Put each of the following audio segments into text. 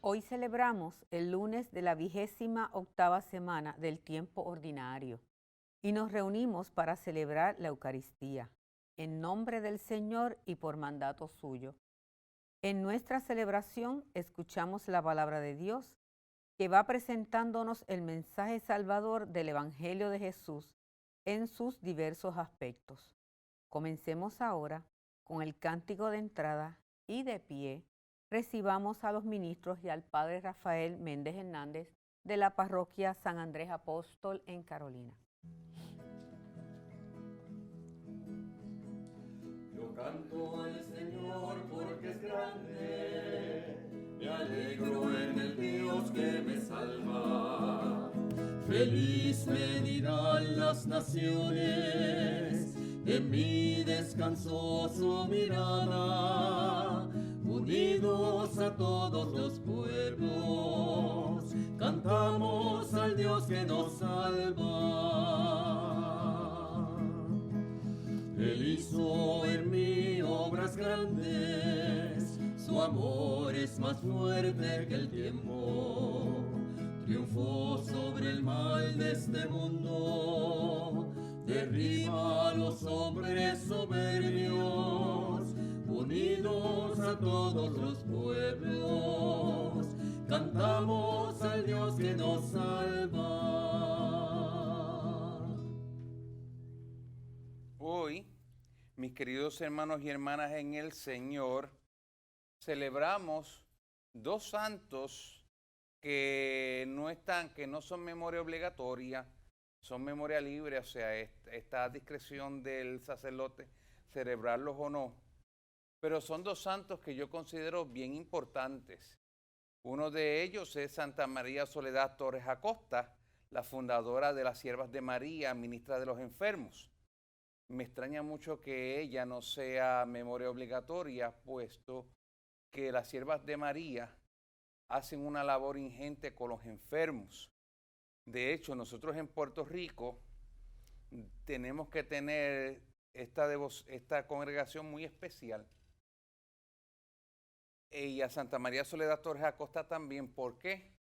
Hoy celebramos el lunes de la 28ª semana del tiempo ordinario y nos reunimos para celebrar la Eucaristía, en nombre del Señor y por mandato suyo. En nuestra celebración escuchamos la palabra de Dios que va presentándonos el mensaje salvador del Evangelio de Jesús en sus diversos aspectos. Comencemos ahora con el cántico de entrada y de pie recibamos a los ministros y al Padre Rafael Méndez Hernández de la parroquia San Andrés Apóstol en Carolina. Yo canto al Señor porque es grande, me alegro en el Dios que me salva. Feliz me dirán las naciones, en mí descansó su mirada. Unidos a todos los pueblos, cantamos al Dios que nos salva. Él hizo en mí obras grandes, su amor es más fuerte que el tiempo. Triunfó sobre el mal de este mundo, derriba a los hombres soberbios. Unidos a todos los pueblos, cantamos al Dios que nos salva. Hoy, mis queridos hermanos y hermanas en el Señor, celebramos dos santos que no son memoria obligatoria, son memoria libre, o sea, está a discreción del sacerdote celebrarlos o no. Pero son dos santos que yo considero bien importantes. Uno de ellos es Santa María Soledad Torres Acosta, la fundadora de las Siervas de María, ministra de los enfermos. Me extraña mucho que ella no sea memoria obligatoria, puesto que las Siervas de María hacen una labor ingente con los enfermos. De hecho, nosotros en Puerto Rico tenemos que tener esta congregación muy especial. Y a Santa María Soledad Torres Acosta también. ¿Por qué?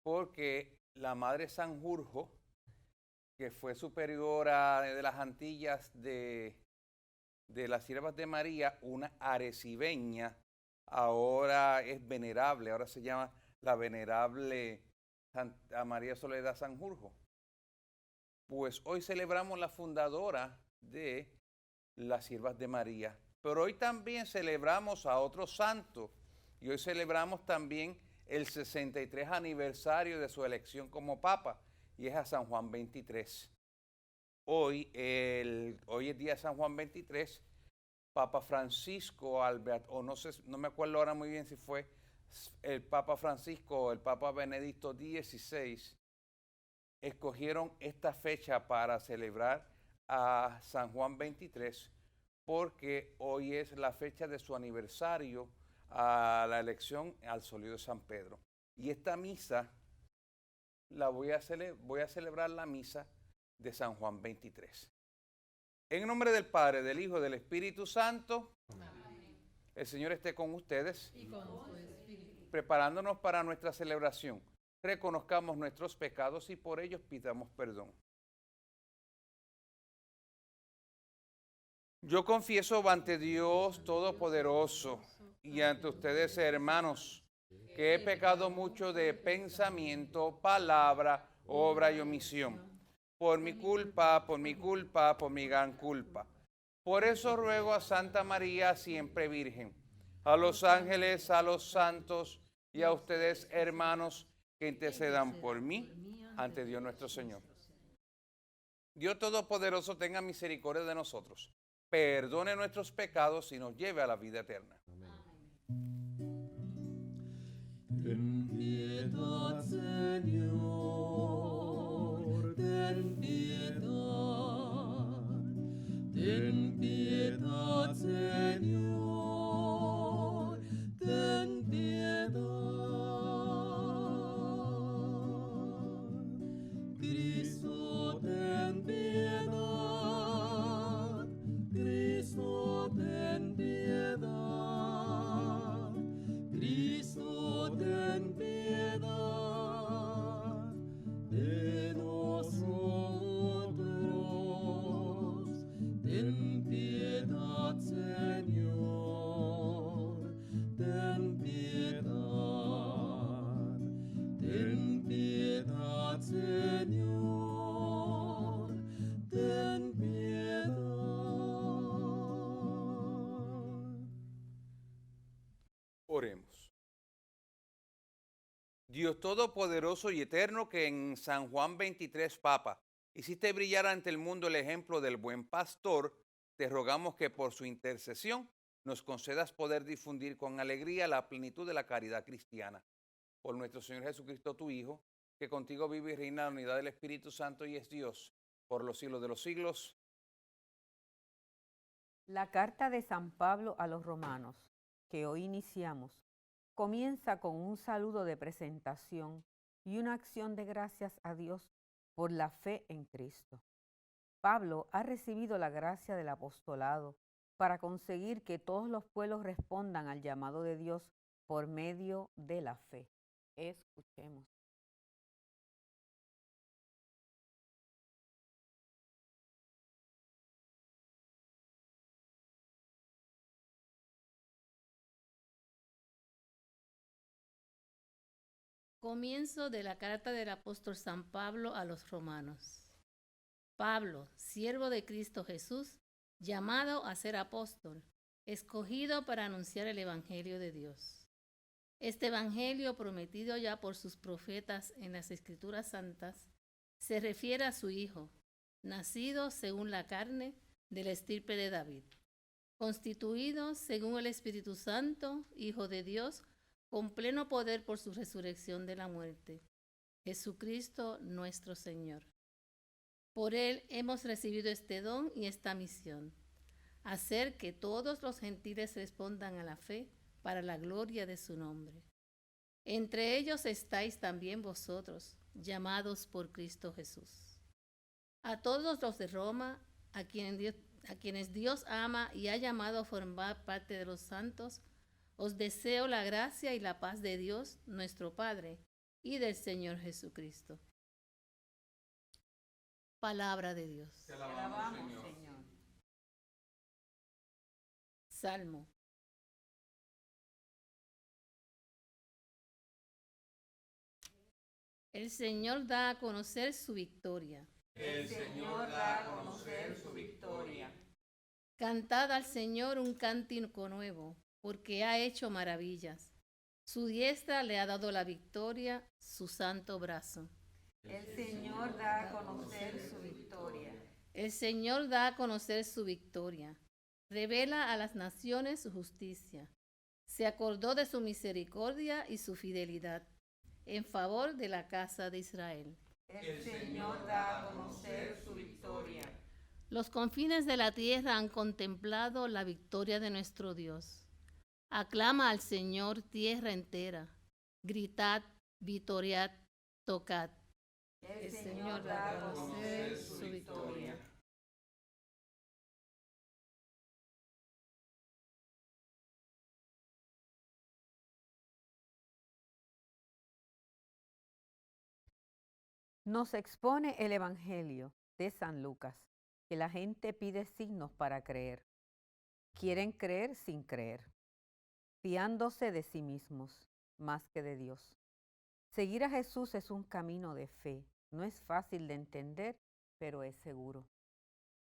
Porque la Madre Sanjurjo, que fue superiora de las Antillas de las Siervas de María, una arecibeña, ahora es venerable, ahora se llama la venerable Santa María Soledad Sanjurjo. Pues hoy celebramos la fundadora de las Siervas de María, pero hoy también celebramos a otro santo. Y hoy celebramos también el 63 aniversario de su elección como Papa, y es a San Juan XXIII. Hoy es día de San Juan XXIII, Papa Francisco, no me acuerdo ahora muy bien si fue el Papa Francisco o el Papa Benedicto XVI, escogieron esta fecha para celebrar a San Juan XXIII, porque hoy es la fecha de su aniversario a la elección al solio de San Pedro. Y esta misa voy a celebrar la misa de San Juan XXIII. En nombre del Padre, del Hijo y del Espíritu Santo. Amén. El Señor esté con ustedes. Y con tu espíritu. Preparándonos para nuestra celebración, reconozcamos nuestros pecados y por ellos pidamos perdón. Yo confieso ante Dios Todopoderoso y ante ustedes, hermanos, que he pecado mucho de pensamiento, palabra, obra y omisión. Por mi culpa, por mi gran culpa. Por eso ruego a Santa María, siempre Virgen, a los ángeles, a los santos y a ustedes, hermanos, que intercedan por mí ante Dios nuestro Señor. Dios Todopoderoso tenga misericordia de nosotros, perdone nuestros pecados y nos lleve a la vida eterna. Ten piedad, Señor, ten piedad. Ten piedad, Señor, ten piedad. Cristo, ten piedad. Cristo, ten piedad. Oremos. Dios Todopoderoso y Eterno, que en San Juan 23, Papa, hiciste brillar ante el mundo el ejemplo del buen pastor, te rogamos que por su intercesión nos concedas poder difundir con alegría la plenitud de la caridad cristiana. Por nuestro Señor Jesucristo, tu Hijo, que contigo vive y reina en la unidad del Espíritu Santo y es Dios por los siglos de los siglos. La carta de San Pablo a los romanos, que hoy iniciamos, comienza con un saludo de presentación y una acción de gracias a Dios por la fe en Cristo. Pablo ha recibido la gracia del apostolado para conseguir que todos los pueblos respondan al llamado de Dios por medio de la fe. Escuchemos. Comienzo de la carta del apóstol San Pablo a los romanos. Pablo, siervo de Cristo Jesús, llamado a ser apóstol, escogido para anunciar el Evangelio de Dios. Este Evangelio, prometido ya por sus profetas en las Escrituras Santas, se refiere a su Hijo, nacido según la carne de la estirpe de David, constituido según el Espíritu Santo, Hijo de Dios, con pleno poder por su resurrección de la muerte, Jesucristo nuestro Señor. Por él hemos recibido este don y esta misión, hacer que todos los gentiles respondan a la fe para la gloria de su nombre. Entre ellos estáis también vosotros, llamados por Cristo Jesús. A todos los de Roma, a quienes Dios ama y ha llamado a formar parte de los santos, os deseo la gracia y la paz de Dios, nuestro Padre, y del Señor Jesucristo. Palabra de Dios. Te alabamos, Señor. Salmo. El Señor da a conocer su victoria. El Señor da a conocer su victoria. Cantad al Señor un cántico nuevo, porque ha hecho maravillas. Su diestra le ha dado la victoria, su santo brazo. El Señor da a conocer su victoria. El Señor da a conocer su victoria. Revela a las naciones su justicia. Se acordó de su misericordia y su fidelidad en favor de la casa de Israel. El Señor da a conocer su victoria. Los confines de la tierra han contemplado la victoria de nuestro Dios. Aclama al Señor tierra entera. Gritad, vitoriad, tocad. El Señor da a conocer su victoria. Nos expone el Evangelio de San Lucas, que la gente pide signos para creer. Quieren creer sin creer, fiándose de sí mismos más que de Dios. Seguir a Jesús es un camino de fe. No es fácil de entender, pero es seguro.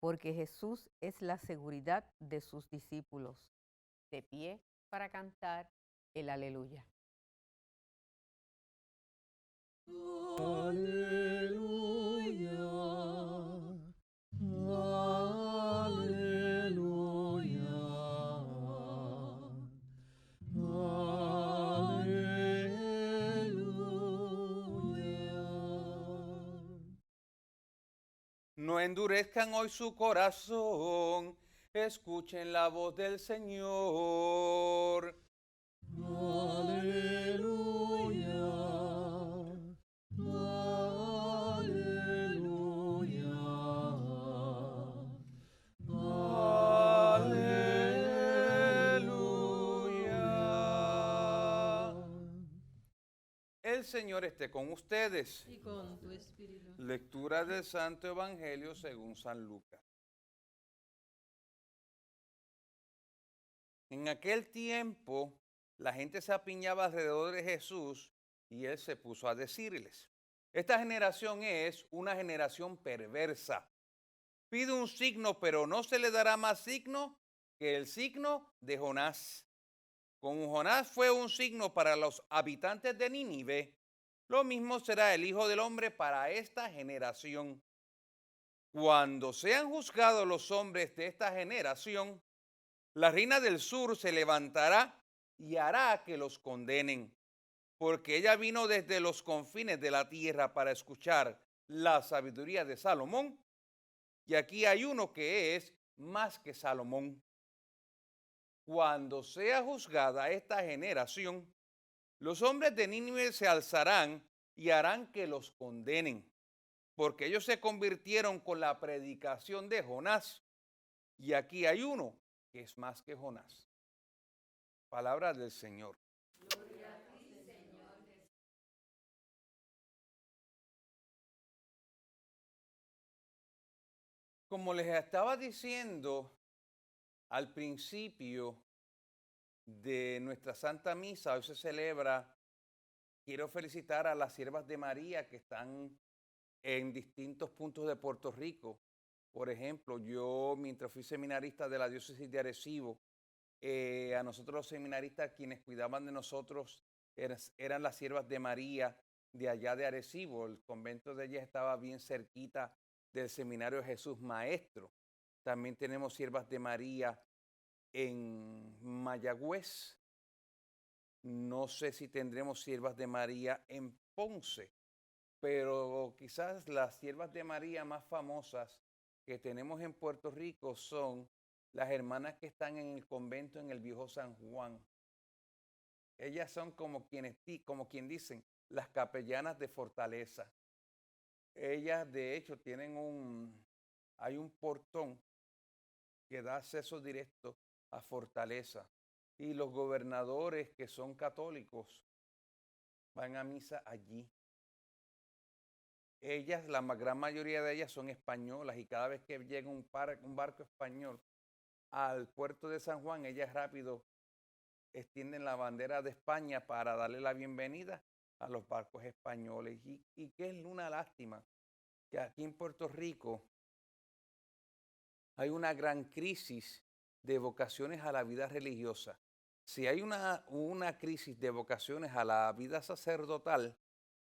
Porque Jesús es la seguridad de sus discípulos. De pie para cantar el aleluya. Aleluya, aleluya, aleluya. No endurezcan hoy su corazón, escuchen la voz del Señor. Aleluya, aleluya, aleluya. El Señor esté con ustedes. Y con tu espíritu. Lectura del Santo Evangelio según San Lucas. En aquel tiempo, la gente se apiñaba alrededor de Jesús y él se puso a decirles: esta generación es una generación perversa. Pide un signo, pero no se le dará más signo que el signo de Jonás. Como Jonás fue un signo para los habitantes de Nínive, lo mismo será el Hijo del Hombre para esta generación. Cuando sean juzgados los hombres de esta generación, la reina del sur se levantará y hará que los condenen, porque ella vino desde los confines de la tierra para escuchar la sabiduría de Salomón, y aquí hay uno que es más que Salomón. Cuando sea juzgada esta generación, los hombres de Nínive se alzarán y harán que los condenen, porque ellos se convirtieron con la predicación de Jonás, y aquí hay uno que es más que Jonás. Palabra del Señor. Como les estaba diciendo al principio de nuestra Santa Misa, hoy se celebra, quiero felicitar a las siervas de María que están en distintos puntos de Puerto Rico. Por ejemplo, yo mientras fui seminarista de la diócesis de Arecibo, a nosotros los seminaristas quienes cuidaban de nosotros eran las siervas de María de allá de Arecibo. El convento de ellas estaba bien cerquita del seminario Jesús Maestro. También tenemos siervas de María en Mayagüez. No sé si tendremos siervas de María en Ponce, pero quizás las siervas de María más famosas que tenemos en Puerto Rico son las hermanas que están en el convento en el Viejo San Juan. Ellas son como quien dicen, las capellanas de Fortaleza. Ellas de hecho hay un portón que da acceso directo a Fortaleza. Y los gobernadores que son católicos van a misa allí. Ellas, la gran mayoría de ellas son españolas, y cada vez que llega un barco español al puerto de San Juan, ellas rápido extienden la bandera de España para darle la bienvenida a los barcos españoles. Y que es una lástima que aquí en Puerto Rico hay una gran crisis de vocaciones a la vida religiosa. Si hay una crisis de vocaciones a la vida sacerdotal,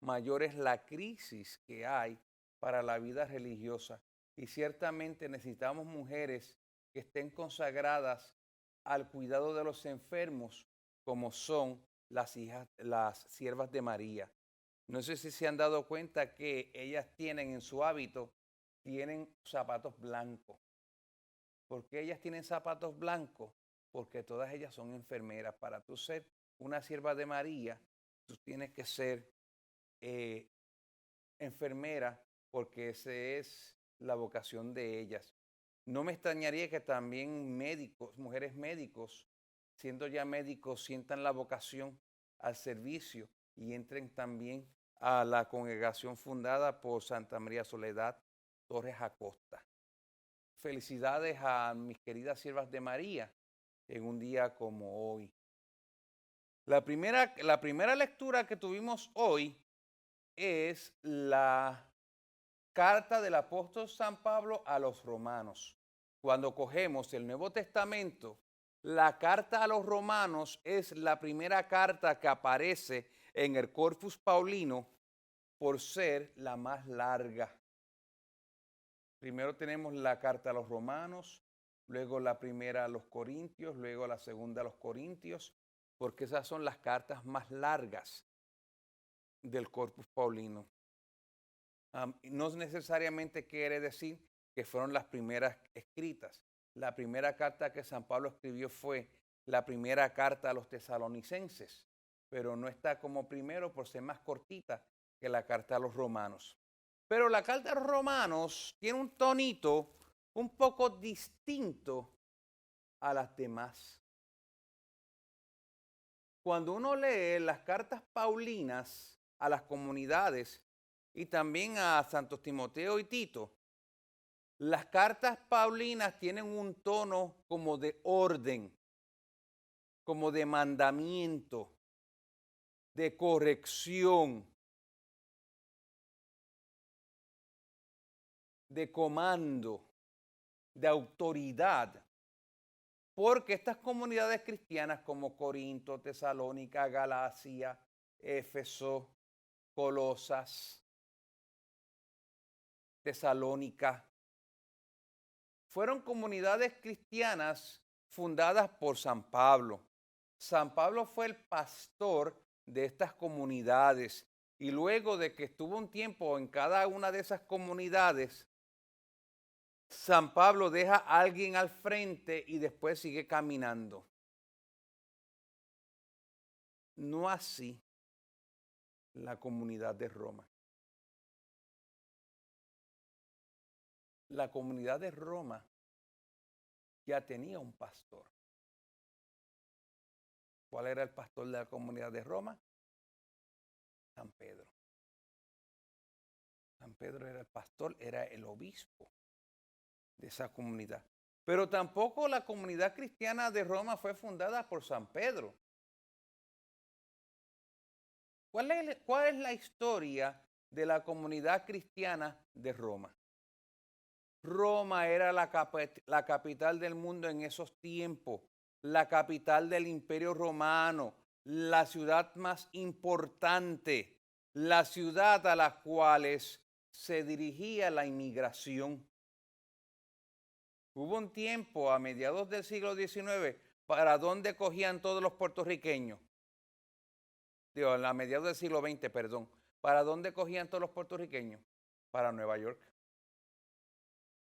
mayor es la crisis que hay para la vida religiosa. Y ciertamente necesitamos mujeres que estén consagradas al cuidado de los enfermos, como son las siervas de María. No sé si se han dado cuenta que ellas tienen en su hábito, tienen zapatos blancos. ¿Por qué ellas tienen zapatos blancos? Porque todas ellas son enfermeras. Para tú ser una sierva de María, tú tienes que ser enfermera, porque esa es la vocación de ellas. No me extrañaría que también mujeres médicos, siendo ya médicos, sientan la vocación al servicio y entren también a la congregación fundada por Santa María Soledad Torres Acosta. Felicidades a mis queridas siervas de María en un día como hoy. La primera lectura que tuvimos hoy es la carta del apóstol San Pablo a los romanos. Cuando cogemos el Nuevo Testamento, la carta a los romanos es la primera carta que aparece en el Corpus Paulino por ser la más larga. Primero tenemos la carta a los romanos, luego la primera a los corintios, luego la segunda a los corintios, porque esas son las cartas más largas del Corpus Paulino. No necesariamente quiere decir que fueron las primeras escritas. La primera carta que San Pablo escribió fue la primera carta a los tesalonicenses, pero no está como primero por ser más cortita que la carta a los romanos. Pero la carta a los romanos tiene un tonito un poco distinto a las demás. Cuando uno lee las cartas paulinas a las comunidades y también a Santos Timoteo y Tito, las cartas paulinas tienen un tono como de orden, como de mandamiento, de corrección, de comando, de autoridad. Porque estas comunidades cristianas como Corinto, Tesalónica, Galacia, Éfeso, Colosas, Tesalónica, fueron comunidades cristianas fundadas por San Pablo. San Pablo fue el pastor de estas comunidades y luego de que estuvo un tiempo en cada una de esas comunidades, San Pablo deja a alguien al frente y después sigue caminando. No así la comunidad de Roma. La comunidad de Roma ya tenía un pastor. ¿Cuál era el pastor de la comunidad de Roma? San Pedro. San Pedro era el pastor, era el obispo de esa comunidad. Pero tampoco la comunidad cristiana de Roma fue fundada por San Pedro. ¿Cuál es la historia de la comunidad cristiana de Roma? Roma era la capital del mundo en esos tiempos, la capital del Imperio Romano, la ciudad más importante, la ciudad a la cual se dirigía la inmigración. Hubo un tiempo a mediados del siglo XIX para dónde cogían todos los puertorriqueños. Digo, a mediados del siglo XX, perdón. ¿Para dónde cogían todos los puertorriqueños? Para Nueva York.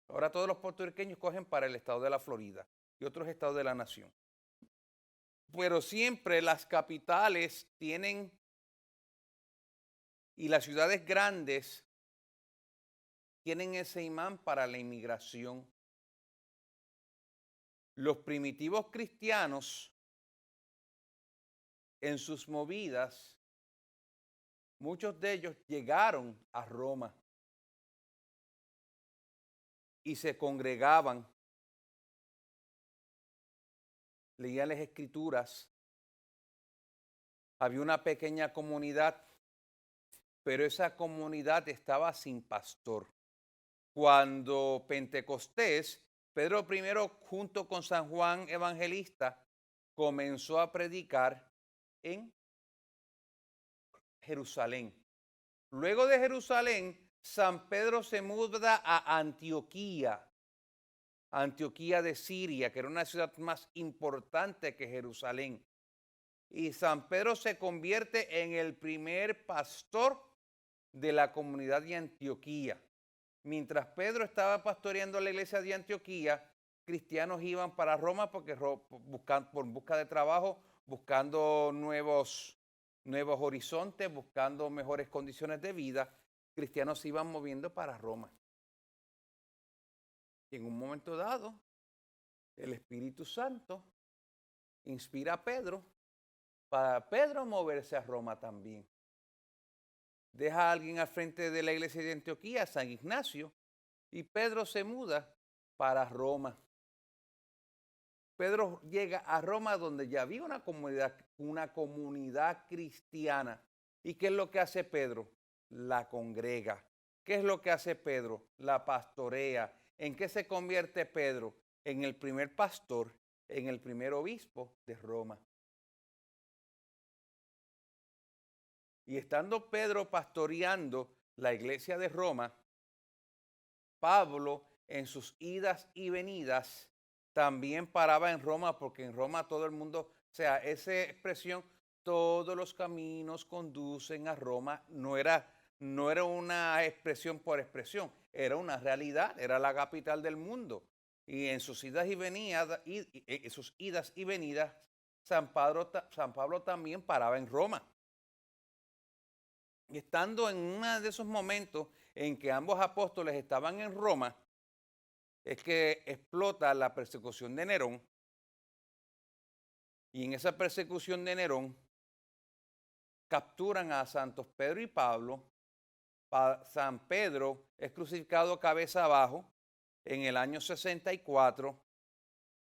Ahora todos los puertorriqueños cogen para el estado de la Florida y otros estados de la nación. Pero siempre las capitales tienen, y las ciudades grandes tienen ese imán para la inmigración. Los primitivos cristianos, en sus movidas, muchos de ellos llegaron a Roma y se congregaban, leían las escrituras, había una pequeña comunidad, pero esa comunidad estaba sin pastor. Cuando Pentecostés, Pedro I, junto con San Juan Evangelista, comenzó a predicar en Jerusalén. Luego de Jerusalén, San Pedro se muda a Antioquía de Siria, que era una ciudad más importante que Jerusalén. Y San Pedro se convierte en el primer pastor de la comunidad de Antioquía. Mientras Pedro estaba pastoreando la iglesia de Antioquía, cristianos iban para Roma porque por busca de trabajo, buscando nuevos horizontes, buscando mejores condiciones de vida. Cristianos se iban moviendo para Roma. Y en un momento dado, el Espíritu Santo inspira a Pedro para Pedro moverse a Roma también. Deja a alguien al frente de la iglesia de Antioquía, San Ignacio, y Pedro se muda para Roma. Pedro llega a Roma donde ya había una comunidad cristiana. ¿Y qué es lo que hace Pedro? La congrega. ¿Qué es lo que hace Pedro? La pastorea. ¿En qué se convierte Pedro? En el primer pastor, en el primer obispo de Roma. Y estando Pedro pastoreando la iglesia de Roma, Pablo en sus idas y venidas también paraba en Roma, porque en Roma todo el mundo, o sea, esa expresión, todos los caminos conducen a Roma, no era una expresión por expresión, era una realidad, era la capital del mundo. Y en sus idas y venidas, San Pablo también paraba en Roma. Y estando en uno de esos momentos en que ambos apóstoles estaban en Roma, es que explota la persecución de Nerón. Y en esa persecución de Nerón capturan a santos Pedro y Pablo. San Pedro es crucificado cabeza abajo en el año 64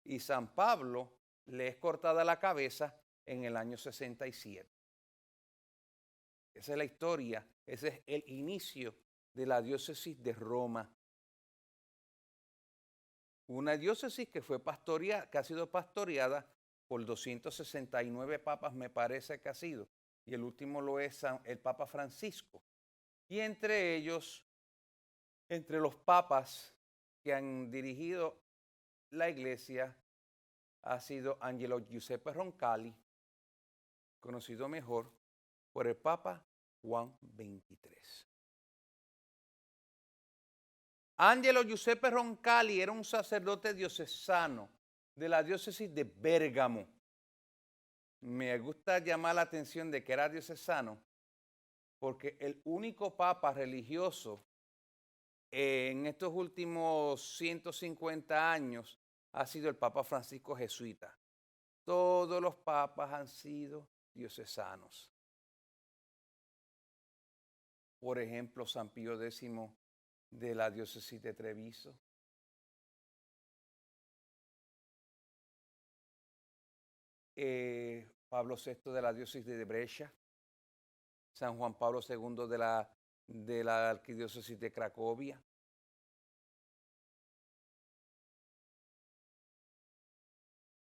y San Pablo le es cortada la cabeza en el año 67. Esa es la historia, ese es el inicio de la diócesis de Roma. Una diócesis que que ha sido pastoreada por 269 papas, me parece que ha sido, y el último lo es el Papa Francisco. Y entre ellos, entre los papas que han dirigido la iglesia, ha sido Angelo Giuseppe Roncalli, conocido mejor por el Papa Juan XXIII. Angelo Giuseppe Roncalli era un sacerdote diocesano de la diócesis de Bérgamo. Me gusta llamar la atención de que era diocesano porque el único papa religioso en estos últimos 150 años ha sido el Papa Francisco jesuita. Todos los papas han sido diocesanos. Por ejemplo, San Pío X de la diócesis de Treviso. Pablo VI de la diócesis de Brescia. San Juan Pablo II de la arquidiócesis de Cracovia.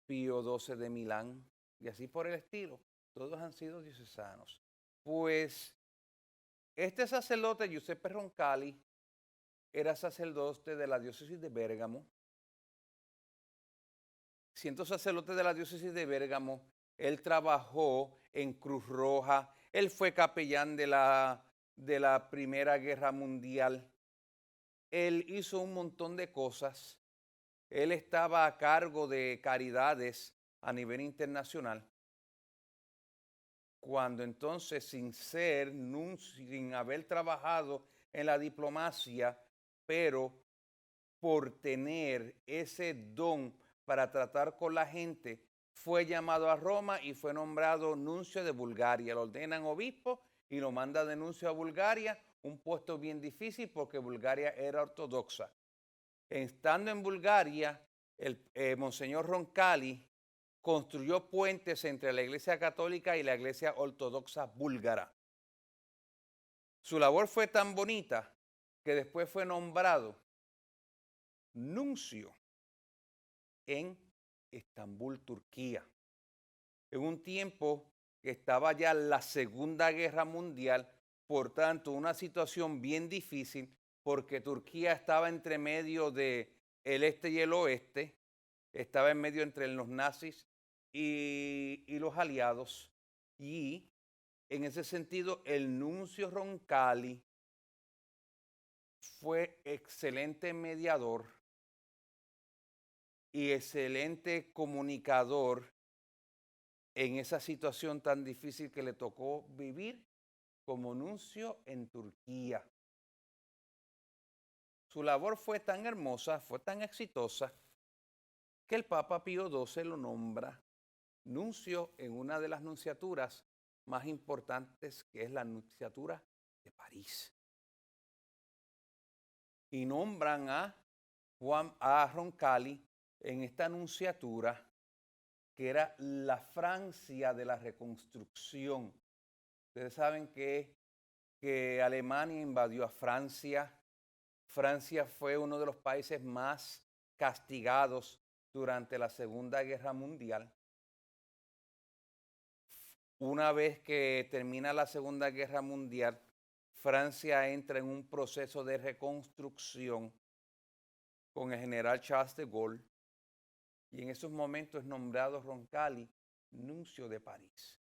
Pío XII de Milán, y así por el estilo. Todos han sido diocesanos. Pues este sacerdote, Giuseppe Roncalli, era sacerdote de la diócesis de Bérgamo. Siendo sacerdote de la diócesis de Bérgamo, él trabajó en Cruz Roja, él fue capellán de la Primera Guerra Mundial, él hizo un montón de cosas, él estaba a cargo de caridades a nivel internacional. Cuando entonces, sin haber trabajado en la diplomacia, pero por tener ese don para tratar con la gente, fue llamado a Roma y fue nombrado nuncio de Bulgaria. Lo ordenan obispo y lo manda de nuncio a Bulgaria, un puesto bien difícil porque Bulgaria era ortodoxa. Estando en Bulgaria, Monseñor Roncalli construyó puentes entre la Iglesia Católica y la Iglesia Ortodoxa búlgara. Su labor fue tan bonita que después fue nombrado nuncio en Estambul, Turquía. En un tiempo que estaba ya la Segunda Guerra Mundial, por tanto, una situación bien difícil, porque Turquía estaba entre medio del este y el oeste, estaba en medio entre los nazis y los aliados, y en ese sentido el nuncio Roncalli fue excelente mediador y excelente comunicador en esa situación tan difícil que le tocó vivir como nuncio en Turquía. Su labor fue tan hermosa, fue tan exitosa, que el Papa Pío XII lo nombra nuncio en una de las nunciaturas más importantes, que es la nunciatura de París. Y nombran a Roncalli en esta nunciatura, que era la Francia de la reconstrucción. Ustedes saben que Alemania invadió a Francia. Francia fue uno de los países más castigados durante la Segunda Guerra Mundial. Una vez que termina la Segunda Guerra Mundial, Francia entra en un proceso de reconstrucción con el general Charles de Gaulle, y en esos momentos es nombrado Roncalli nuncio de París.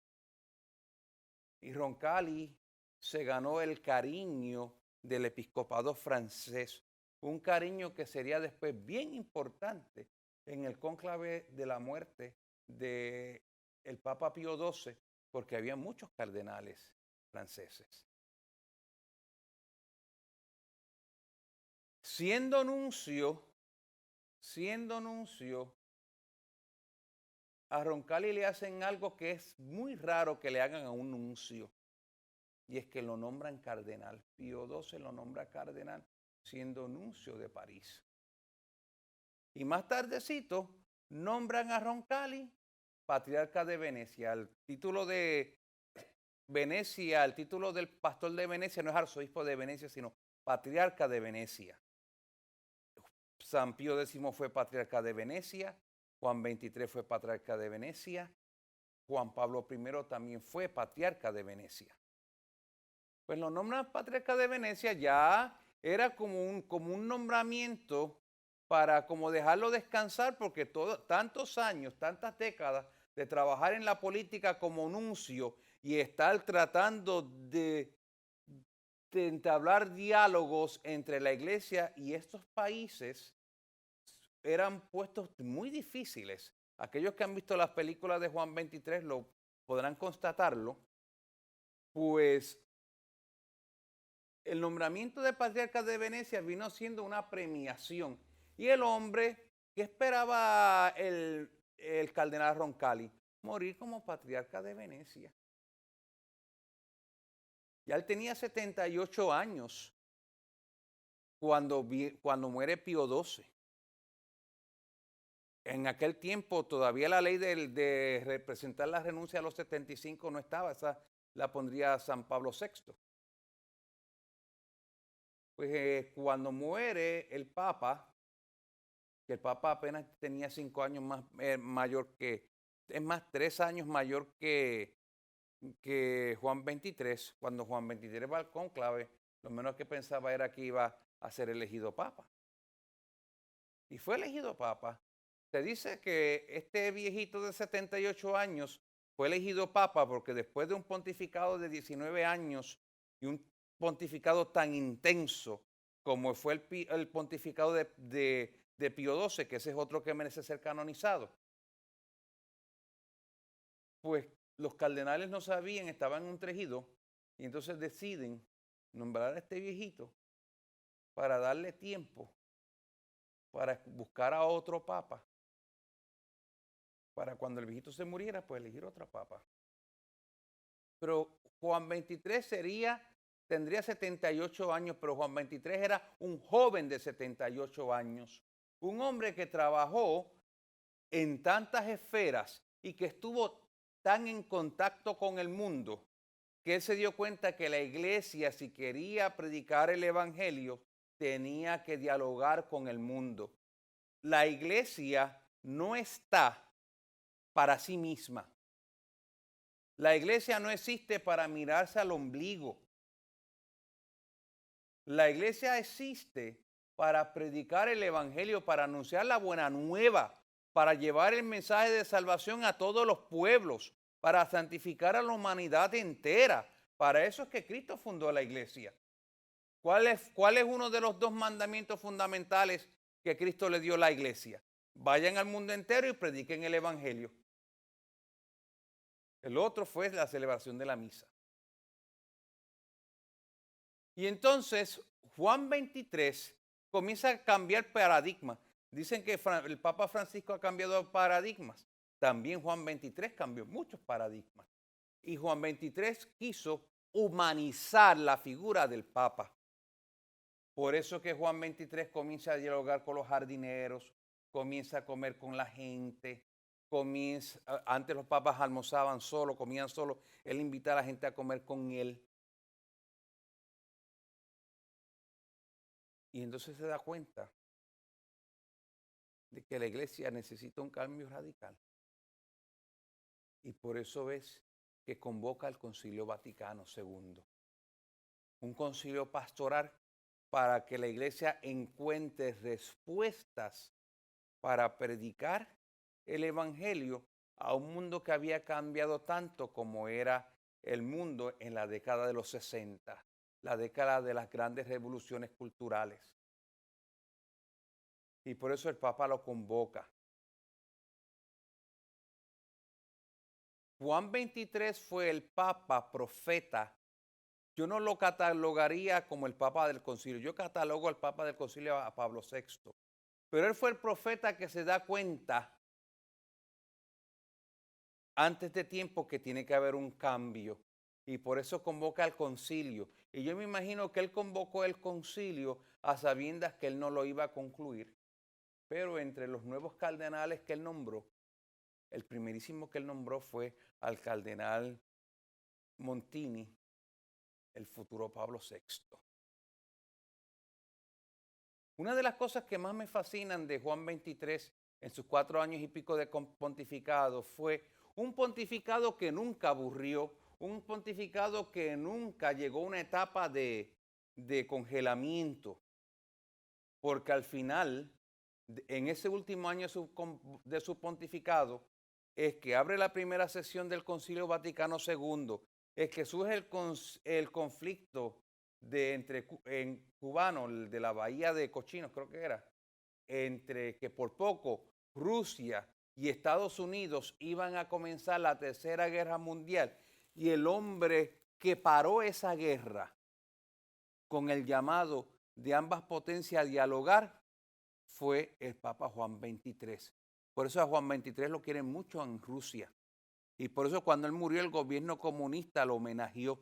Y Roncalli se ganó el cariño del episcopado francés, un cariño que sería después bien importante en el cónclave de la muerte del Papa Pío XII, porque había muchos cardenales franceses. Siendo nuncio, a Roncalli le hacen algo que es muy raro que le hagan a un nuncio, y es que lo nombran cardenal. Pío XII lo nombra cardenal siendo nuncio de París. Y más tardecito nombran a Roncalli patriarca de Venecia. El título de Venecia, el título del pastor de Venecia no es arzobispo de Venecia, sino patriarca de Venecia. San Pío X fue patriarca de Venecia, Juan XXIII fue patriarca de Venecia, Juan Pablo I también fue patriarca de Venecia. Pues lo nombran patriarca de Venecia ya era como un nombramiento para como dejarlo descansar porque tantos años, tantas décadas de trabajar en la política como nuncio y estar tratando de entablar diálogos entre la iglesia y estos países eran puestos muy difíciles. Aquellos que han visto las películas de Juan XXIII lo podrán constatarlo. Pues el nombramiento de patriarca de Venecia vino siendo una premiación. Y el hombre, ¿qué esperaba el cardenal Roncalli? Morir como patriarca de Venecia. Ya él tenía 78 años cuando muere Pío XII. En aquel tiempo todavía la ley de representar la renuncia a los 75 no estaba, esa la pondría San Pablo VI. Pues cuando muere el Papa, que el Papa apenas tenía 5 años más mayor que, es más, 3 años mayor que Juan XXIII, cuando Juan XXIII va al cónclave, lo menos que pensaba era que iba a ser elegido Papa. Y fue elegido Papa. Se dice que este viejito de 78 años fue elegido Papa porque después de un pontificado de 19 años y un pontificado tan intenso como fue el pontificado de Pío XII, que ese es otro que merece ser canonizado, pues los cardenales no sabían, estaban en un trejido y entonces deciden nombrar a este viejito para darle tiempo para buscar a otro papa, para cuando el viejito se muriera, pues elegir otro papa. Pero Juan XXIII tendría 78 años, pero Juan XXIII era un joven de 78 años, un hombre que trabajó en tantas esferas y que estuvo tan en contacto con el mundo, que él se dio cuenta que la iglesia, si quería predicar el evangelio, tenía que dialogar con el mundo. La iglesia no está para sí misma. La iglesia no existe para mirarse al ombligo. La iglesia existe para predicar el evangelio, para anunciar la buena nueva, para llevar el mensaje de salvación a todos los pueblos, para santificar a la humanidad entera. Para eso es que Cristo fundó la iglesia. ¿Cuál es uno de los 2 mandamientos fundamentales que Cristo le dio a la iglesia? Vayan al mundo entero y prediquen el evangelio. El otro fue la celebración de la misa. Y entonces Juan XXIII comienza a cambiar paradigma. Dicen que el Papa Francisco ha cambiado paradigmas. También Juan XXIII cambió muchos paradigmas. Y Juan XXIII quiso humanizar la figura del Papa. Por eso que Juan XXIII comienza a dialogar con los jardineros, comienza a comer con la gente, antes los papas almorzaban solo, comían solo, él invita a la gente a comer con él. Y entonces se da cuenta de que la iglesia necesita un cambio radical. Y por eso ves que convoca al Concilio Vaticano II. Un concilio pastoral para que la iglesia encuentre respuestas para predicar el evangelio a un mundo que había cambiado tanto como era el mundo en la década de los 60, la década de las grandes revoluciones culturales. Y por eso el Papa lo convoca. Juan XXIII fue el Papa profeta. Yo no lo catalogaría como el Papa del Concilio. Yo catalogo al Papa del Concilio a Pablo VI. Pero él fue el profeta que se da cuenta antes de tiempo que tiene que haber un cambio. Y por eso convoca al concilio. Y yo me imagino que él convocó el concilio a sabiendas que él no lo iba a concluir. Pero entre los nuevos cardenales que él nombró, el primerísimo que él nombró fue al cardenal Montini, el futuro Pablo VI. Una de las cosas que más me fascinan de Juan 23 en sus 4 años y pico de pontificado fue un pontificado que nunca aburrió, un pontificado que nunca llegó a una etapa de congelamiento, porque al final, en ese último año de su pontificado, es que abre la primera sesión del Concilio Vaticano II, es que surge el conflicto en cubano, de la bahía de Cochinos, creo que era, entre que por poco Rusia y Estados Unidos iban a comenzar la Tercera Guerra Mundial, y el hombre que paró esa guerra con el llamado de ambas potencias a dialogar fue el Papa Juan XXIII. Por eso a Juan XXIII lo quieren mucho en Rusia. Y por eso cuando él murió el gobierno comunista lo homenajeó,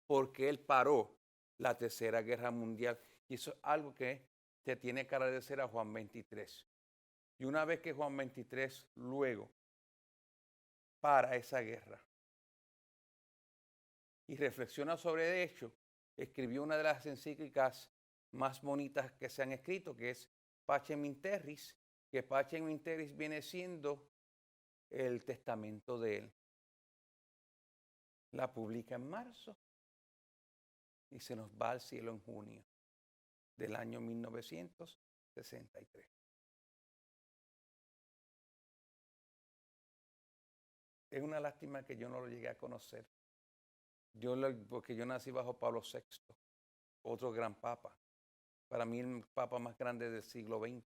porque él paró la Tercera Guerra Mundial. Y eso es algo que se tiene que agradecer a Juan XXIII. Y una vez que Juan XXIII luego para esa guerra y reflexiona sobre ello, escribió una de las encíclicas más bonitas que se han escrito, que es Pacem in Terris, que Pacem in Terris viene siendo el testamento de él. La publica en marzo y se nos va al cielo en junio del año 1963. Es una lástima que yo no lo llegué a conocer. Porque yo nací bajo Pablo VI, otro gran papa. Para mí el papa más grande del siglo XX.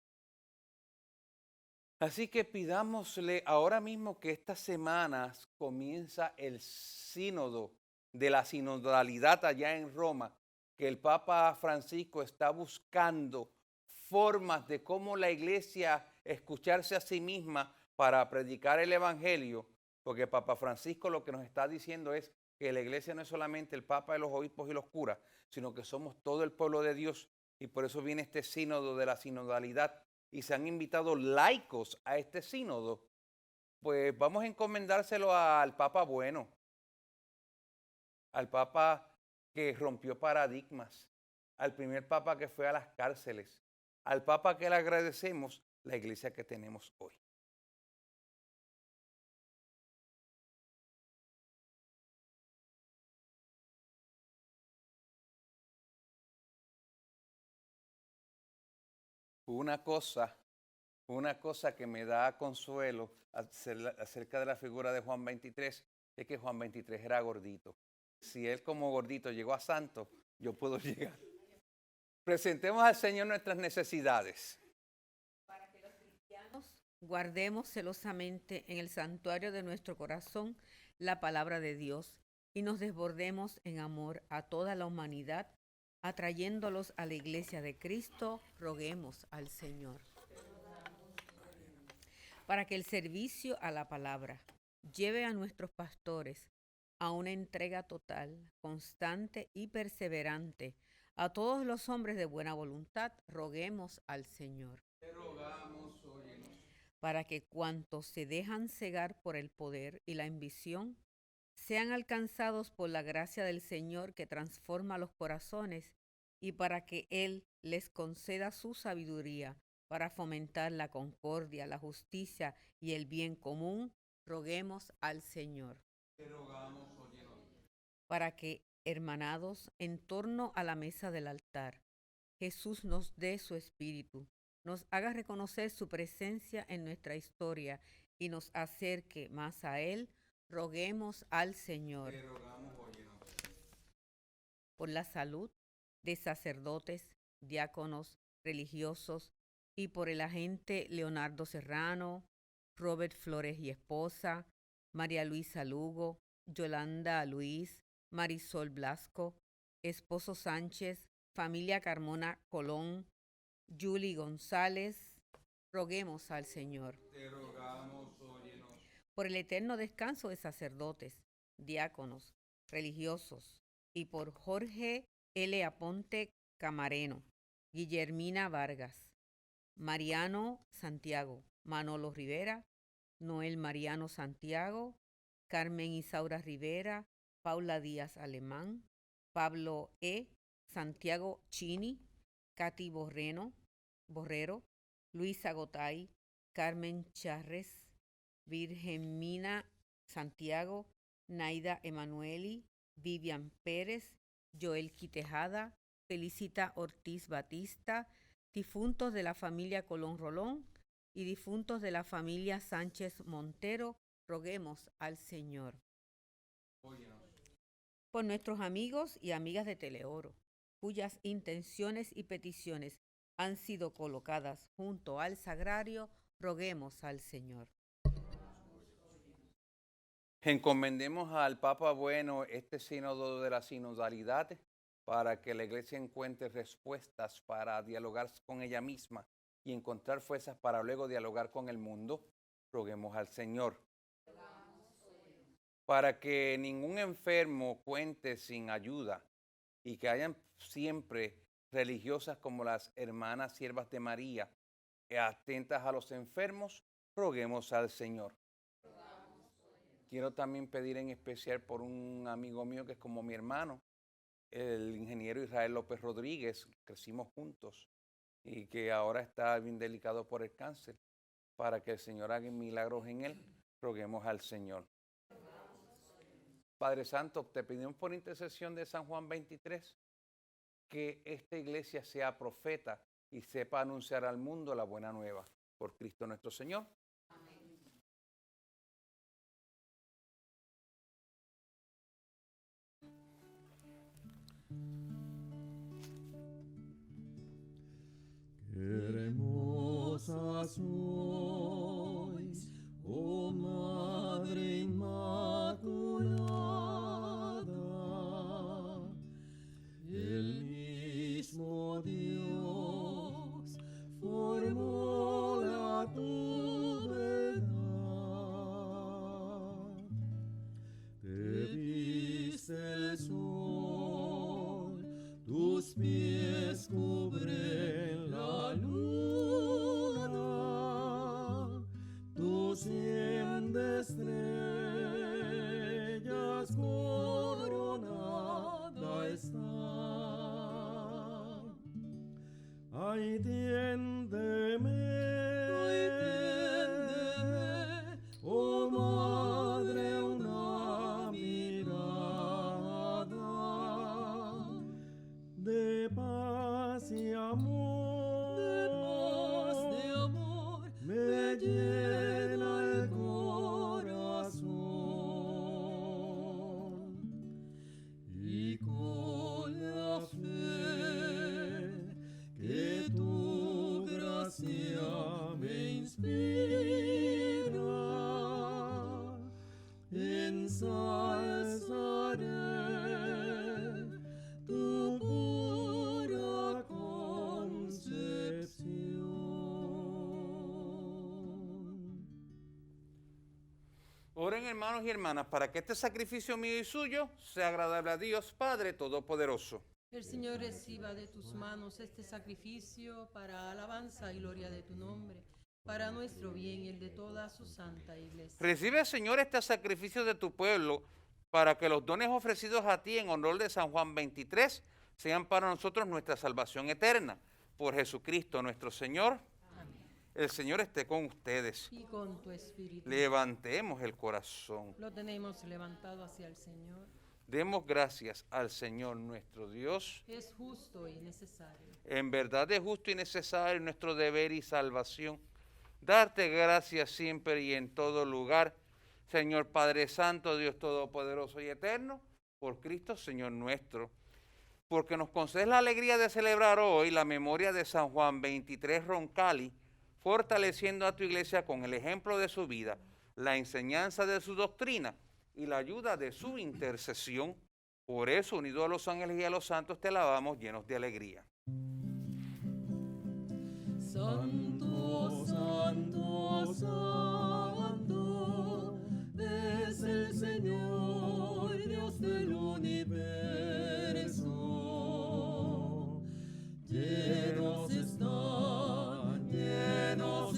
Así que pidámosle ahora mismo que estas semanas comienza el sínodo de la sinodalidad allá en Roma, que el Papa Francisco está buscando formas de cómo la iglesia escucharse a sí misma para predicar el evangelio, porque Papa Francisco lo que nos está diciendo es que la iglesia no es solamente el Papa de los obispos y los curas, sino que somos todo el pueblo de Dios, y por eso viene este sínodo de la sinodalidad, y se han invitado laicos a este sínodo. Pues vamos a encomendárselo al Papa bueno, al Papa que rompió paradigmas, al primer Papa que fue a las cárceles, al Papa que le agradecemos la iglesia que tenemos hoy. Una cosa que me da consuelo acerca de la figura de Juan XXIII es que Juan XXIII era gordito. Si él como gordito llegó a santo, yo puedo llegar. Presentemos al Señor nuestras necesidades. Para que los cristianos guardemos celosamente en el santuario de nuestro corazón la palabra de Dios y nos desbordemos en amor a toda la humanidad, atrayéndolos a la iglesia de Cristo, roguemos al Señor. Para que el servicio a la palabra lleve a nuestros pastores a una entrega total, constante y perseverante a todos los hombres de buena voluntad, roguemos al Señor. Te rogamos, óyenos. Para que cuantos se dejan cegar por el poder y la ambición, sean alcanzados por la gracia del Señor que transforma los corazones, y para que Él les conceda su sabiduría para fomentar la concordia, la justicia y el bien común, roguemos al Señor. Te rogamos, óyenos. Para que, hermanados en torno a la mesa del altar, Jesús nos dé su espíritu, nos haga reconocer su presencia en nuestra historia y nos acerque más a Él, roguemos al Señor. Te rogamos, óyenos. Por la salud de sacerdotes, diáconos, religiosos y por el agente Leonardo Serrano, Robert Flores y esposa, María Luisa Lugo, Yolanda Luis, Marisol Blasco, esposo Sánchez, familia Carmona Colón, Julie González, roguemos al Señor. Te rogamos, óyenos. Por el eterno descanso de sacerdotes, diáconos, religiosos, y por Jorge L. Aponte Camareno, Guillermina Vargas, Mariano Santiago, Manolo Rivera, Noel Mariano Santiago, Carmen Isaura Rivera, Paula Díaz Alemán, Pablo E. Santiago Chini, Katy Borreno, Borrero, Luisa Gotay, Carmen Charres, Virgemina Santiago, Naida Emanueli, Vivian Pérez, Joel Quitejada, Felicita Ortiz Batista, difuntos de la familia Colón Rolón y difuntos de la familia Sánchez Montero, roguemos al Señor. Por nuestros amigos y amigas de Teleoro, cuyas intenciones y peticiones han sido colocadas junto al sagrario, roguemos al Señor. Encomendemos al Papa Bueno este sínodo de la sinodalidad para que la Iglesia encuentre respuestas para dialogar con ella misma y encontrar fuerzas para luego dialogar con el mundo. Roguemos al Señor. Para que ningún enfermo cuente sin ayuda y que hayan siempre religiosas como las hermanas siervas de María, atentas a los enfermos, roguemos al Señor. Quiero también pedir en especial por un amigo mío que es como mi hermano, el ingeniero Israel López Rodríguez. Crecimos juntos y que ahora está bien delicado por el cáncer. Para que el Señor haga milagros en él, roguemos al Señor. Padre Santo, te pedimos por intercesión de San Juan 23 que esta iglesia sea profeta y sepa anunciar al mundo la buena nueva. Por Cristo nuestro Señor. Qué hermosa sois, oh Madre Inmaculada, el mismo Dios formó la tu verdad. Te viste el sol, tus pies cubren la luna, tus 100 de estrellas coronada está. Ay, tiéndeme, oh Madre, una mirada de paz y amor, me llena el corazón, y con la fe que tu gracia me inspira, ensalzaré tu pura concepción. Oren, hermanos y hermanas, para que este sacrificio mío y suyo sea agradable a Dios Padre Todopoderoso. El Señor reciba de tus manos este sacrificio para alabanza y gloria de tu nombre, para nuestro bien y el de toda su santa iglesia. Recibe, Señor, este sacrificio de tu pueblo para que los dones ofrecidos a ti en honor de San Juan 23 sean para nosotros nuestra salvación eterna. Por Jesucristo nuestro Señor. Amén. El Señor esté con ustedes. Y con tu espíritu. Levantemos el corazón. Lo tenemos levantado hacia el Señor. Demos gracias al Señor nuestro Dios. Es justo y necesario. En verdad es justo y necesario nuestro deber y salvación. Darte gracias siempre y en todo lugar, Señor Padre Santo, Dios Todopoderoso y Eterno, por Cristo Señor nuestro. Porque nos concedes la alegría de celebrar hoy la memoria de San Juan 23 Roncalli, fortaleciendo a tu iglesia con el ejemplo de su vida, la enseñanza de su doctrina y la ayuda de su intercesión. Por eso, unido a los ángeles y a los santos, te alabamos llenos de alegría. Santo, santo, santo, es el Señor, Dios del universo. Llenos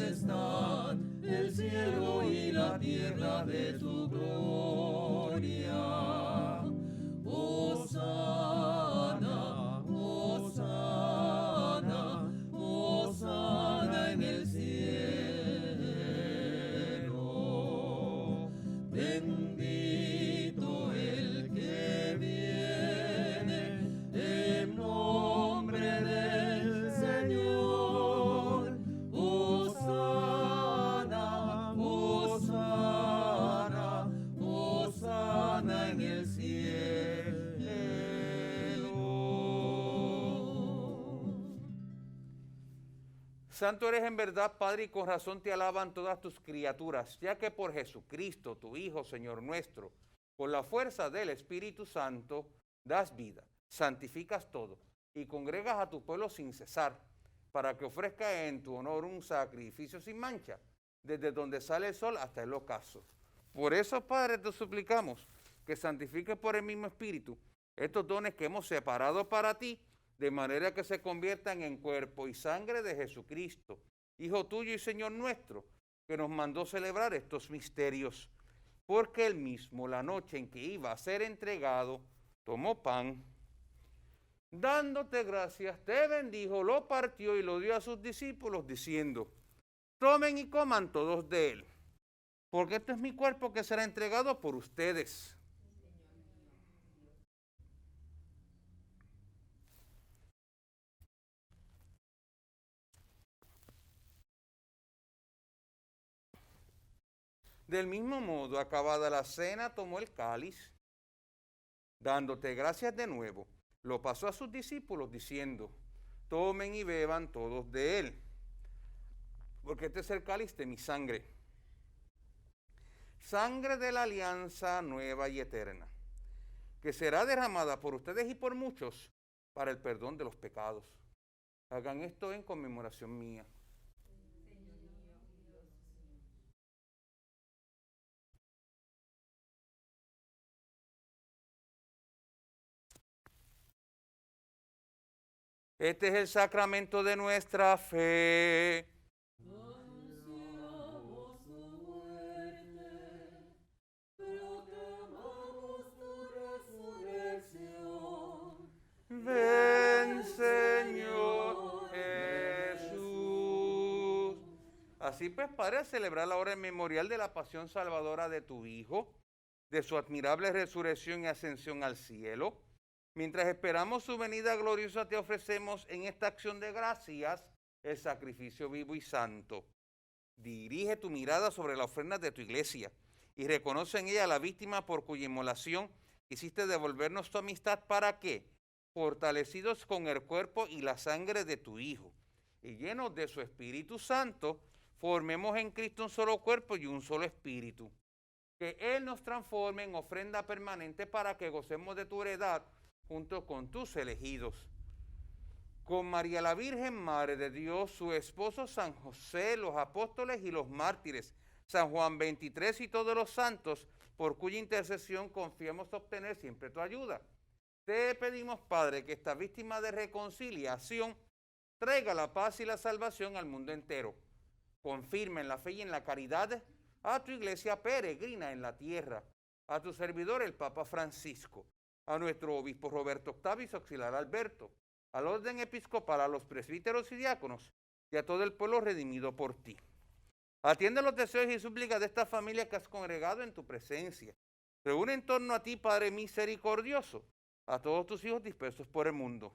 están el cielo y la tierra de tu gloria. Hosana, Hosana, Hosana. Santo eres en verdad, Padre, y con razón te alaban todas tus criaturas, ya que por Jesucristo, tu Hijo, Señor nuestro, por la fuerza del Espíritu Santo, das vida, santificas todo, y congregas a tu pueblo sin cesar, para que ofrezca en tu honor un sacrificio sin mancha, desde donde sale el sol hasta el ocaso. Por eso, Padre, te suplicamos que santifiques por el mismo Espíritu estos dones que hemos separado para ti, de manera que se conviertan en cuerpo y sangre de Jesucristo, Hijo tuyo y Señor nuestro, que nos mandó celebrar estos misterios. Porque él mismo, la noche en que iba a ser entregado, tomó pan, dándote gracias, te bendijo, lo partió y lo dio a sus discípulos, diciendo: tomen y coman todos de él, porque este es mi cuerpo que será entregado por ustedes. Del mismo modo, acabada la cena, tomó el cáliz, dándote gracias de nuevo, lo pasó a sus discípulos, diciendo: tomen y beban todos de él, porque este es el cáliz de mi sangre, sangre de la alianza nueva y eterna, que será derramada por ustedes y por muchos para el perdón de los pecados. Hagan esto en conmemoración mía. Este es el sacramento de nuestra fe. Anunciamos tu muerte, proclamamos tu resurrección. Ven, Señor Jesús. Así pues, Padre, a celebrar la hora memorial de la pasión salvadora de tu Hijo, de su admirable resurrección y ascensión al cielo, mientras esperamos su venida gloriosa, te ofrecemos en esta acción de gracias el sacrificio vivo y santo. Dirige tu mirada sobre la ofrenda de tu iglesia y reconoce en ella la víctima por cuya inmolación quisiste devolvernos tu amistad, para que, fortalecidos con el cuerpo y la sangre de tu Hijo y llenos de su Espíritu Santo, formemos en Cristo un solo cuerpo y un solo espíritu. Que Él nos transforme en ofrenda permanente para que gocemos de tu heredad junto con tus elegidos. Con María la Virgen, Madre de Dios, su esposo San José, los apóstoles y los mártires, San Juan 23 y todos los santos, por cuya intercesión confiamos obtener siempre tu ayuda. Te pedimos, Padre, que esta víctima de reconciliación traiga la paz y la salvación al mundo entero. Confirma en la fe y en la caridad a tu iglesia peregrina en la tierra, a tu servidor el Papa Francisco, a nuestro obispo Roberto Octavio y su auxiliar Alberto, al orden episcopal, a los presbíteros y diáconos, y a todo el pueblo redimido por ti. Atiende los deseos y súplicas de esta familia que has congregado en tu presencia. Reúne en torno a ti, Padre misericordioso, a todos tus hijos dispersos por el mundo.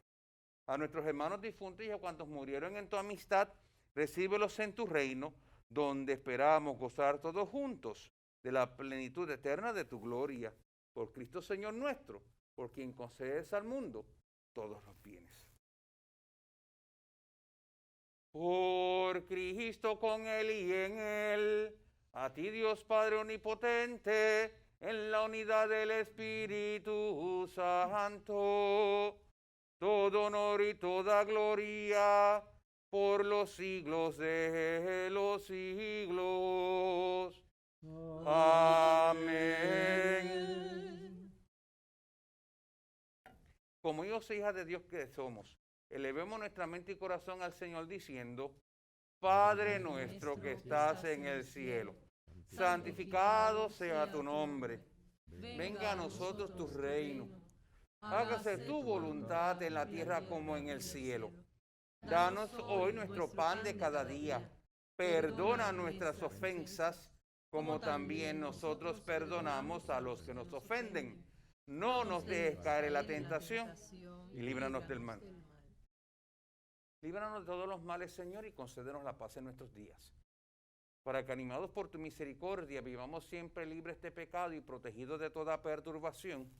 A nuestros hermanos difuntos y a cuantos murieron en tu amistad, recíbelos en tu reino, donde esperamos gozar todos juntos de la plenitud eterna de tu gloria. Por Cristo Señor nuestro, por quien concedes al mundo todos los bienes. Por Cristo, con Él y en Él, a ti Dios Padre omnipotente, en la unidad del Espíritu Santo, todo honor y toda gloria por los siglos de los siglos. Amén. Como hijos e hijas de Dios que somos, elevemos nuestra mente y corazón al Señor diciendo: Padre nuestro que estás en el cielo, santificado sea tu nombre. Venga a nosotros tu reino. Hágase tu voluntad en la tierra como en el cielo. Danos hoy nuestro pan de cada día. Perdona nuestras ofensas, como también nosotros perdonamos a los que nos ofenden. No nos dejes caer en la tentación y líbranos del mal. Líbranos de todos los males, Señor, y concédenos la paz en nuestros días, para que, animados por tu misericordia, vivamos siempre libres de pecado y protegidos de toda perturbación,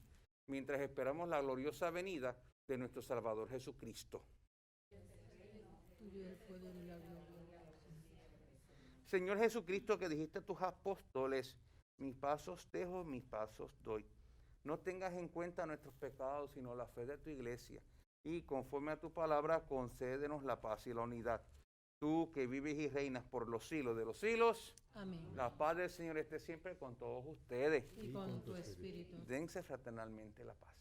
mientras esperamos la gloriosa venida de nuestro Salvador Jesucristo. Tuyo el poder y la gloria Señor Jesucristo, que dijiste a tus apóstoles, mis pasos dejo, mis pasos doy. No tengas en cuenta nuestros pecados, sino la fe de tu iglesia. Y conforme a tu palabra, concédenos la paz y la unidad. Tú que vives y reinas por los siglos de los siglos. Amén. La paz del Señor esté siempre con todos ustedes. Y con tu espíritu. Dense fraternalmente la paz.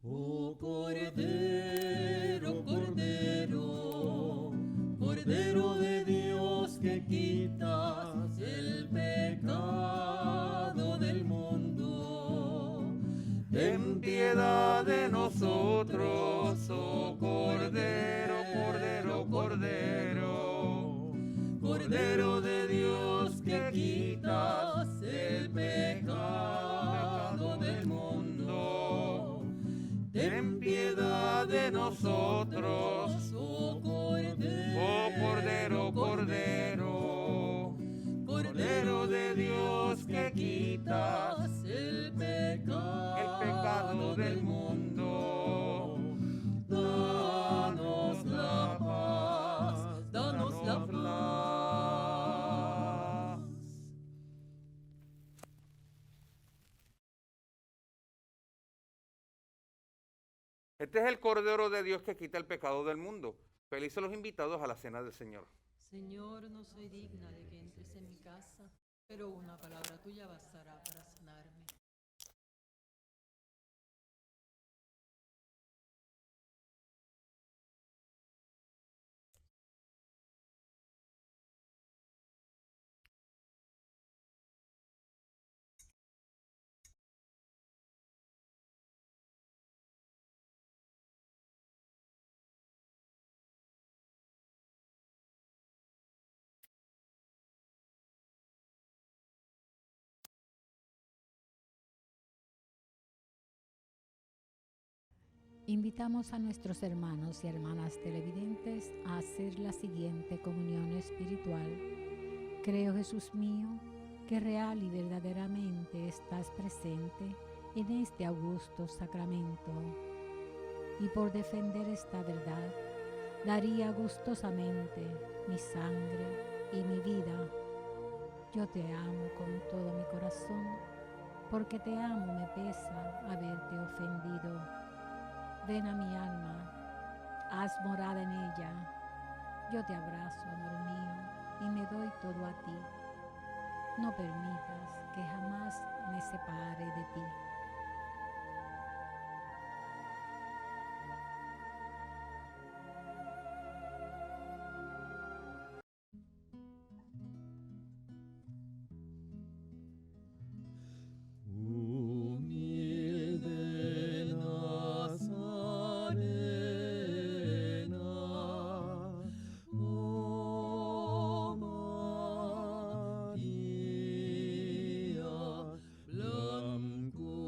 Oh Cordero, Cordero, Cordero de Dios que quitas el pecado del mundo, ten piedad de nosotros, oh Cordero, Cordero, Cordero, Cordero de Dios que quitas el pecado del mundo. Ten piedad de nosotros, oh Cordero, Cordero, Cordero de Dios que quitas el pecado del mundo. Danos la paz, danos la paz. Este es el Cordero de Dios que quita el pecado del mundo. Felices los invitados a la cena del Señor. Señor, no soy digna de que entres en mi casa, pero una palabra tuya bastará para sanarme. Invitamos a nuestros hermanos y hermanas televidentes a hacer la siguiente comunión espiritual. Creo, Jesús mío, que real y verdaderamente estás presente en este augusto sacramento. Y por defender esta verdad, daría gustosamente mi sangre y mi vida. Yo te amo con todo mi corazón, porque te amo me pesa haberte ofendido. Ven a mi alma, haz morada en ella. Yo te abrazo, amor mío, y me doy todo a ti. No permitas que jamás me separe de ti. Humilde Nazarena, oh María, blanco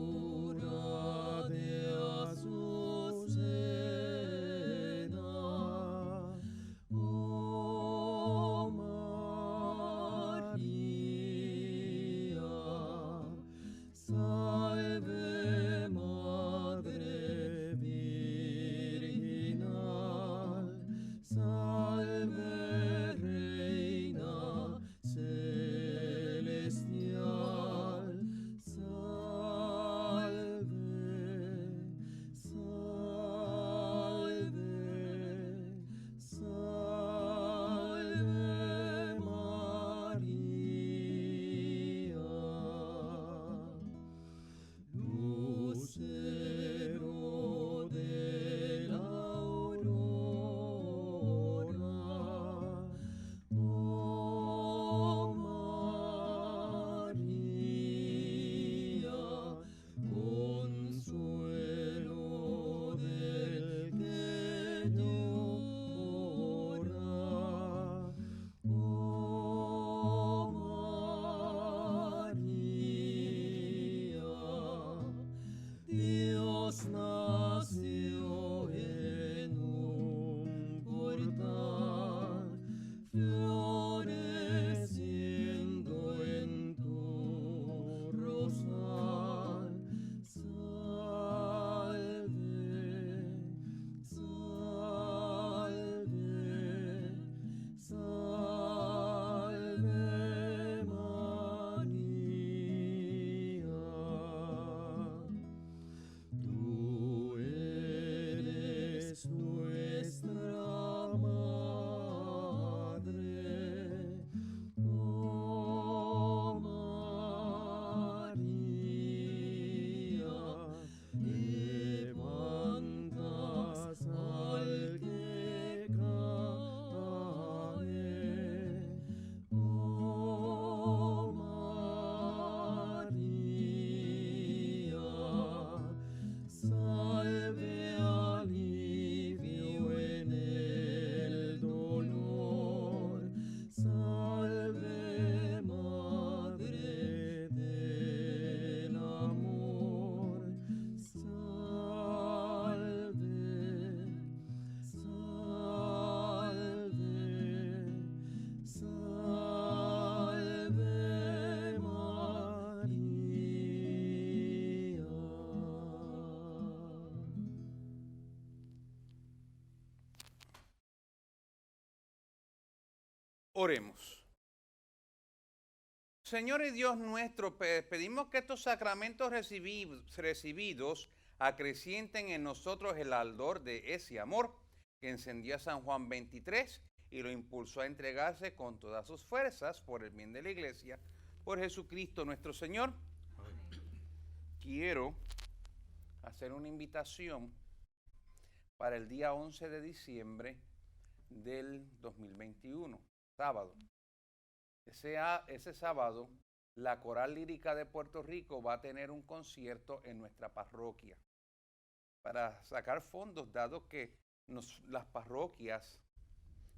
Oremos. Señor y Dios nuestro, pedimos que estos sacramentos recibidos acrecienten en nosotros el ardor de ese amor que encendió a San Juan 23 y lo impulsó a entregarse con todas sus fuerzas por el bien de la Iglesia, por Jesucristo nuestro Señor. Quiero hacer una invitación para el día 11 de diciembre del 2021, sábado. Ese sábado, la Coral Lírica de Puerto Rico va a tener un concierto en nuestra parroquia para sacar fondos, dado que las parroquias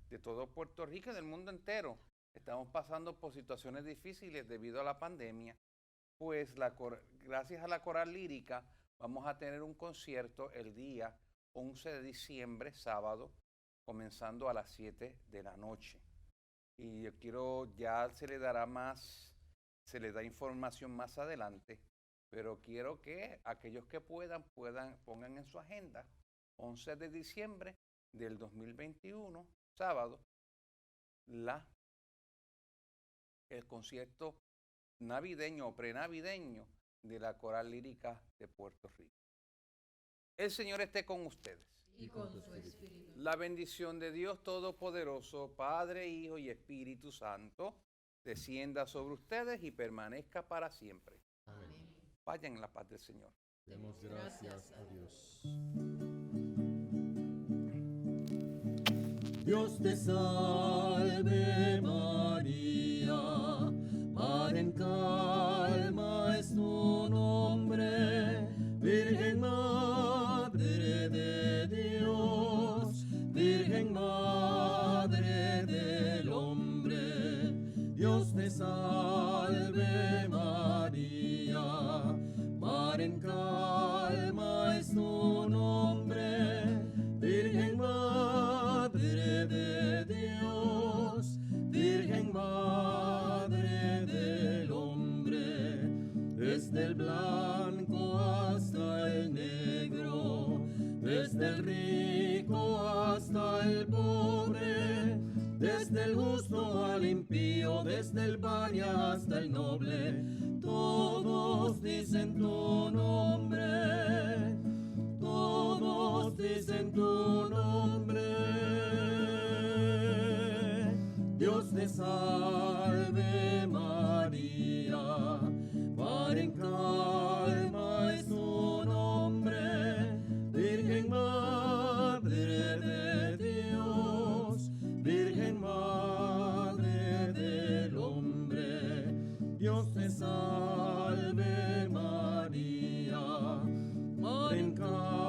de todo Puerto Rico y del mundo entero estamos pasando por situaciones difíciles debido a la pandemia. Pues gracias a la Coral Lírica vamos a tener un concierto el día 11 de diciembre, sábado, comenzando a las 7 de la noche. Y yo quiero, ya se le da información más adelante, pero quiero que aquellos que pongan en su agenda 11 de diciembre del 2021, sábado, el concierto navideño o prenavideño de la Coral Lírica de Puerto Rico. El Señor esté con ustedes. Y con su espíritu. La bendición de Dios Todopoderoso, Padre, Hijo y Espíritu Santo, descienda sobre ustedes y permanezca para siempre. Amén. Vayan en la paz del Señor. Demos gracias a Dios. Dios te salve María, Madre en calma es tu nombre, Virgen Madre de Dios, Virgen Madre del hombre. Dios te salve María, Madre en calma es tu nombre, Virgen Madre de Dios, Virgen Madre del hombre. Desde el blanco hasta el negro, desde el rico hasta el pobre, desde el justo al impío, desde el paria hasta el noble, todos dicen tu nombre, todos dicen tu nombre. Dios te salve María, Madre en calma es tu nombre, Virgen Madre de Dios, Virgen Madre del hombre. Dios te salve María, Madre en calma